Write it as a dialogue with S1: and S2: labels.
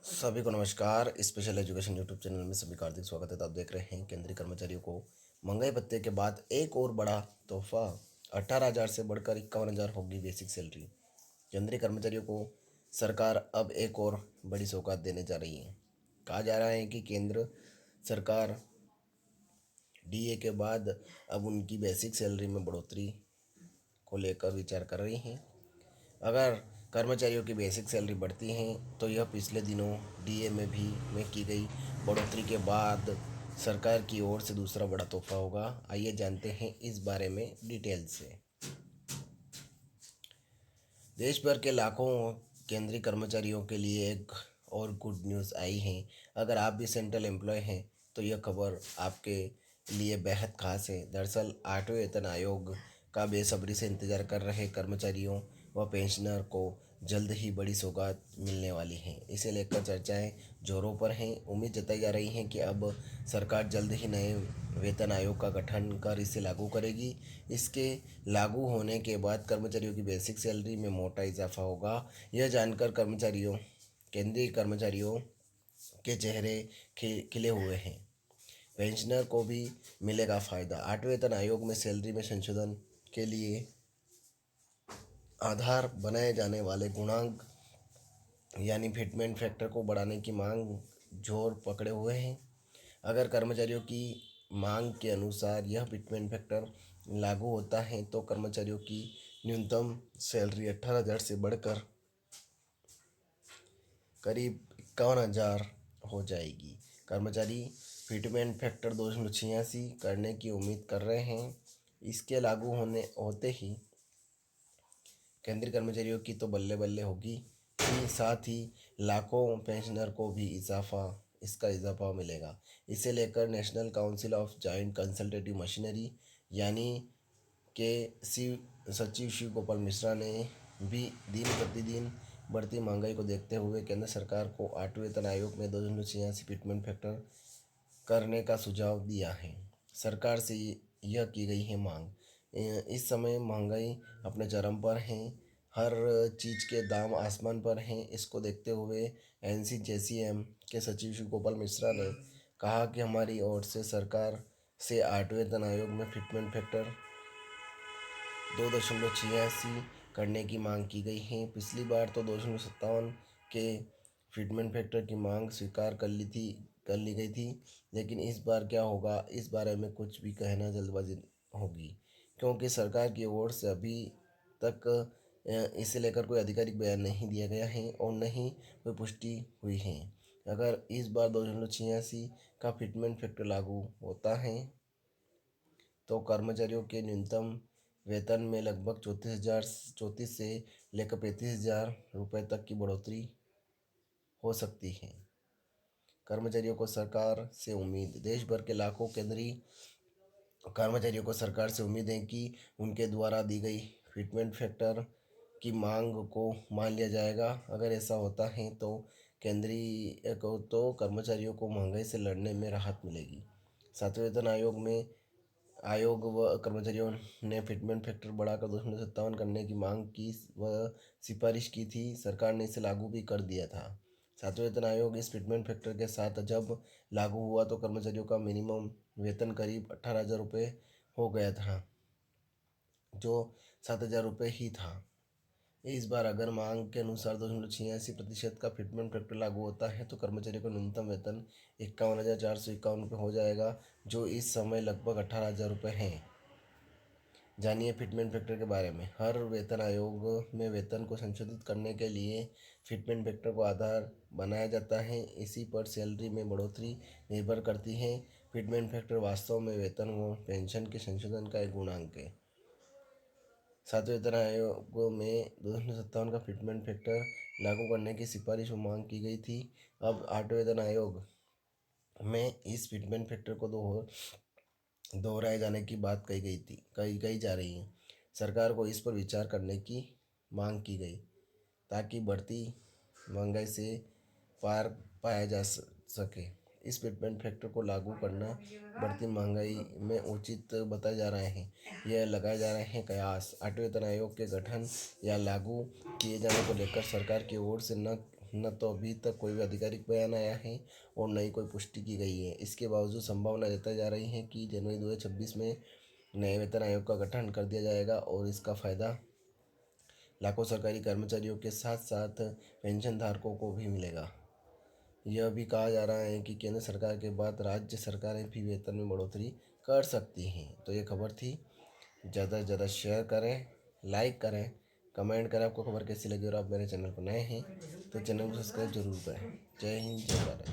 S1: सभी को नमस्कार। स्पेशल एजुकेशन यूट्यूब चैनल में सभी का हार्दिक स्वागत है। तो आप देख रहे हैं केंद्रीय कर्मचारियों को महंगाई भत्ते के बाद एक और बड़ा तोहफा। 18,000 से बढ़कर 51,000 होगी बेसिक सैलरी। केंद्रीय कर्मचारियों को सरकार अब एक और बड़ी सौगात देने जा रही है। कहा जा रहा है कि केंद्र सरकार डीए के बाद अब उनकी बेसिक सैलरी में बढ़ोतरी को लेकर विचार कर रही है। अगर कर्मचारियों की बेसिक सैलरी बढ़ती है तो यह पिछले दिनों डीए में की गई बढ़ोतरी के बाद सरकार की ओर से दूसरा बड़ा तोहफा होगा। आइए जानते हैं इस बारे में डिटेल से। देश भर के लाखों केंद्रीय कर्मचारियों के लिए एक और गुड न्यूज़ आई है। अगर आप भी सेंट्रल एम्प्लॉय हैं तो यह खबर आपके लिए बेहद खास है। दरअसल 8वें वेतन आयोग का बेसब्री से इंतजार कर रहे कर्मचारियों व पेंशनर को जल्द ही बड़ी सौगात मिलने वाली है। इसे लेकर चर्चाएं जोरों पर हैं। उम्मीद जताई जा रही है कि अब सरकार जल्द ही नए वेतन आयोग का गठन कर इसे लागू करेगी। इसके लागू होने के बाद कर्मचारियों की बेसिक सैलरी में मोटा इजाफा होगा। यह जानकर केंद्रीय कर्मचारियों के चेहरे खिले हुए हैं। पेंशनर को भी मिलेगा फ़ायदा। 8वें वेतन आयोग में सैलरी में संशोधन के लिए आधार बनाए जाने वाले गुणांक यानी फिटमेंट फैक्टर को बढ़ाने की मांग जोर पकड़े हुए हैं। अगर कर्मचारियों की मांग के अनुसार यह फिटमेंट फैक्टर लागू होता है तो कर्मचारियों की न्यूनतम सैलरी 18,000 से बढ़कर करीब 51,000 हो जाएगी। कर्मचारी फिटमेंट फैक्टर 286 करने की उम्मीद कर रहे हैं। इसके लागू होने होते ही केंद्रीय कर्मचारियों की तो बल्ले बल्ले होगी ही, साथ ही लाखों पेंशनर को भी इसका इजाफा मिलेगा। इसे लेकर national council of joint consultative machinery यानी के सचिव शिव गोपाल मिश्रा ने भी दिन प्रतिदिन बढ़ती महंगाई को देखते हुए केंद्र सरकार को 8वें वेतन आयोग में 286 फिटमेंट फैक्टर करने का सुझाव दिया है। सरकार से यह की गई है मांग। इस समय महंगाई अपने चरम पर है। हर चीज़ के दाम आसमान पर हैं। इसको देखते हुए एनसीजेसीएम के सचिव शिव गोपाल मिश्रा ने कहा कि हमारी ओर से सरकार से 8वें वेतन आयोग में फिटमेंट फैक्टर 2.86 करने की मांग की गई है। पिछली बार तो 2.57 के फिटमेंट फैक्टर की मांग स्वीकार कर ली गई थी। लेकिन इस बार क्या होगा, इस बारे में कुछ भी कहना जल्दबाजी होगी, क्योंकि सरकार की ओर से अभी तक इसे लेकर कोई आधिकारिक बयान नहीं दिया गया है और न ही कोई पुष्टि हुई है। अगर इस बार 2.86 का फिटमेंट फैक्टर लागू होता है तो कर्मचारियों के न्यूनतम वेतन में लगभग 34 से लेकर 35,000 रुपये तक की बढ़ोतरी हो सकती है। कर्मचारियों को सरकार से उम्मीद। देश भर के लाखों केंद्रीय कर्मचारियों को सरकार से उम्मीद है कि उनके द्वारा दी गई फिटमेंट फैक्टर की मांग को मान लिया जाएगा। अगर ऐसा होता है तो कर्मचारियों को महंगाई से लड़ने में राहत मिलेगी। 7वें वेतन आयोग व कर्मचारियों ने फिटमेंट फैक्टर बढ़ाकर 2.57 करने की मांग की व सिफारिश की थी। सरकार ने इसे लागू भी कर दिया था। 7वें वेतन आयोग इस फिटमेंट फैक्टर के साथ जब लागू हुआ तो कर्मचारियों का मिनिमम वेतन करीब 18,000 रुपये हो गया था, जो 7,000 रुपये ही था। इस बार अगर मांग के अनुसार 2.86% का फिटमेंट फैक्टर लागू होता है तो कर्मचारियों का न्यूनतम वेतन 51,451 रुपये हो जाएगा, जो इस समय लगभग 18,000 रुपये है। जानिए फिटमेंट फैक्टर के बारे में। हर वेतन आयोग में वेतन को संशोधित करने के लिए फिटमेंट फैक्टर को आधार बनाया जाता है। इसी पर सैलरी में बढ़ोतरी निर्भर करती है। फिटमेंट फैक्टर वास्तव में वेतन व पेंशन के संशोधन का एक गुणांक है। 7वें वेतन आयोग में 2.57 का फिटमेंट फैक्टर लागू करने की सिफारिश व मांग की गई थी। अब 8वें वेतन आयोग में इस फिटमेंट फैक्टर को दोहराए जाने की बात कही जा रही है। सरकार को इस पर विचार करने की मांग की गई ताकि बढ़ती महंगाई से पार पाया जा सके। इस फिटमेंट फैक्टर को लागू करना बढ़ती महंगाई में उचित बताया जा रहा है। यह लगाए जा रहे हैं कयास। 8वें वेतन आयोग के गठन या लागू किए जाने को लेकर सरकार की ओर से न तो अभी तक कोई भी आधिकारिक बयान आया है और न ही कोई पुष्टि की गई है। इसके बावजूद संभावना जताई जा रही है कि जनवरी 2026 में नए वेतन आयोग का गठन कर दिया जाएगा और इसका फ़ायदा लाखों सरकारी कर्मचारियों के साथ साथ पेंशन धारकों को भी मिलेगा। यह भी कहा जा रहा है कि केंद्र सरकार के बाद राज्य सरकारें भी वेतन में बढ़ोतरी कर सकती हैं। तो ये खबर थी। ज़्यादा से ज़्यादा शेयर करें, लाइक करें, कमेंट करें आपको खबर कैसी लगी। और आप मेरे चैनल पर नए हैं तो चैनल को सब्सक्राइब जरूर करें। जय हिंद, जय भारत।